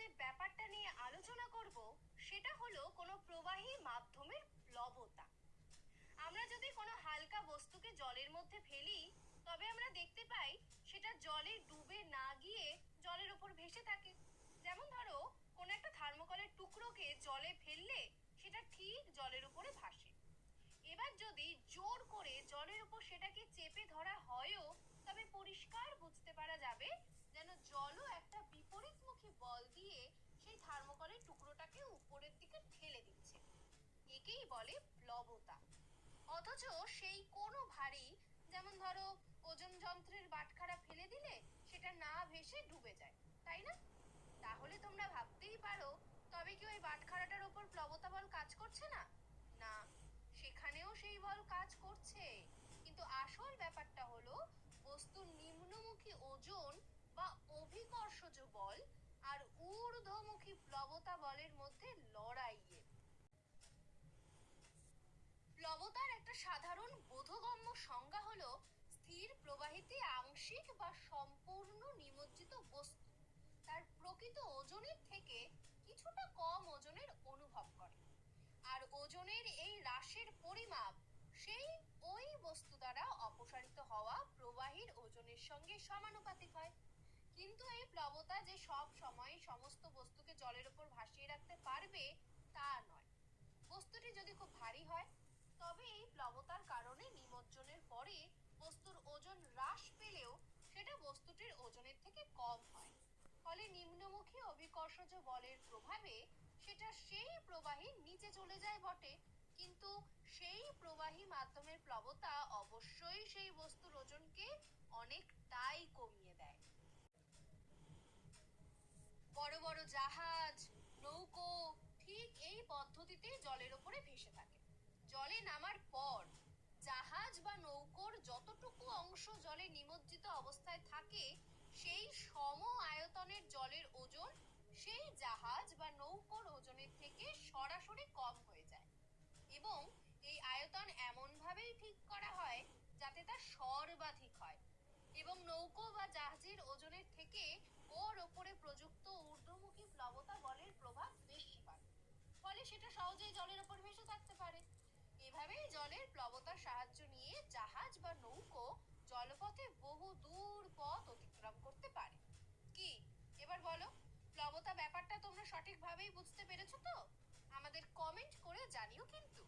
যে ব্যাপারটা নিয়ে আলোচনা করব সেটা হলো কোনো প্রবাহী মাধ্যমের প্লবতা। আমরা যদি কোনো হালকা বস্তুকে জলের মধ্যে ফেলি, তবে আমরা দেখতে পাই সেটা জলে ডুবে না গিয়ে জলের উপর ভেসে থাকে। যেমন ধরো, কোনো একটা থার্মোকলের টুকরোকে জলে ফেললে সেটা ঠিক জলের উপরে ভাসে। এবার যদি জোর করে জলের উপর সেটাকে চেপে ধরা হয়ও, তবে পরিষ্কার বুঝতে পারা যাবে যেন জলও একটা বিপরীতমুখী বল দিয়ে সেই থার্মোকলের টুকরোটাকে উপরের দিকে ঠেলে দিচ্ছে। একেই বলে প্লবতা। অথচ সেই কোনো ভারী, যেমন ধরো ওজন যন্ত্রের বাটখারা ফেলে দিলে সেটা না ভেসে ডুবে যায়, তাই না? তাহলে তোমরা ভাবতেই পারো, তবে কি ওই বাটখারাটার ওপর প্লবতা বল কাজ করছে না? না, সেখানেও সেই বল কাজ করছে। কিন্তু আসল ব্যাপারটা হলো বস্তুর নিম্নমুখী ওজন বা অভিকর্ষজ বল আর ঊর্ধ্বমুখী প্লবতা বলের মধ্যে লড়াইয়ের। প্লবতার একটা সাধারণ বোধগম্য সংজ্ঞা হলো স্থির প্রবাহিতে আংশিক বা সম্পূর্ণ নিমজ্জিত বস্তু তার প্রকৃত ওজনের থেকে কিছুটা কম ওজনের অনুভব করে, আর ওজনের এই হ্রাসের পরিমাপ সেই ওই বস্তু দ্বারা অপসারিত হওয়া প্রবাহীর ওজনের সঙ্গে সমানুপাতিক হয়। কিন্তু এই প্লবতা যে সব সময় সমস্ত বস্তুকে জলের উপর ভাসিয়ে রাখতে পারবে তা নয়। বস্তুটি যদি খুব ভারী হয়, তবে এই প্লবতার কারণে নিমজ্জনের পরে বস্তুর ওজন হ্রাস পেলেও সেটা বস্তুটির ওজনের থেকে কম হয়। ফলে নিম্নমুখী অভিকর্ষজ বলের প্রভাবে সেটা সেই প্রবাহী নিচে চলে যায় বটে, কিন্তু সেই প্রবাহী মাধ্যমের প্লবতা অবশ্যই সেই বস্তুর ওজনকে অনেকটাই কমিয়ে দেয়। বড় বড় জাহাজ, নৌকো ঠিক এই পদ্ধতিতে জলের উপরে ভেসে থাকে। জলে নামার পর জাহাজ বা নৌকোর যতটুকু অংশ জলে নিমজ্জিত অবস্থায় থাকে, সেই সম আয়তনের জলের ওজন সেই জাহাজ বা নৌকোর ওজনের থেকে সরাসরি কম হয়ে যায়। এবং এই আয়তন এমনভাবেই ঠিক করা হয় যাতে তা সর্বাধিক হয় এবং নৌকো বা জাহাজের ওজনের থেকে ওর ওপরে প্রযুক্ত ঊর্ধ্বমুখী প্লবতা বলের প্রভাব বেশি হয়। ফলে সেটা সহজেই জলের ওপর ভেসে থাকতে পারে। এভাবেই জলের প্লবতার সাহায্য নিয়ে জাহাজ বা নৌকো জলপথে বহু দূর পথ অতিক্রম করতে পারে। কি এবার বলো, প্লবতা ব্যাপারটা তোমরা সঠিকভাবেই বুঝতে পেরেছো তো? আমাদের কমেন্ট করে জানিও কিন্তু।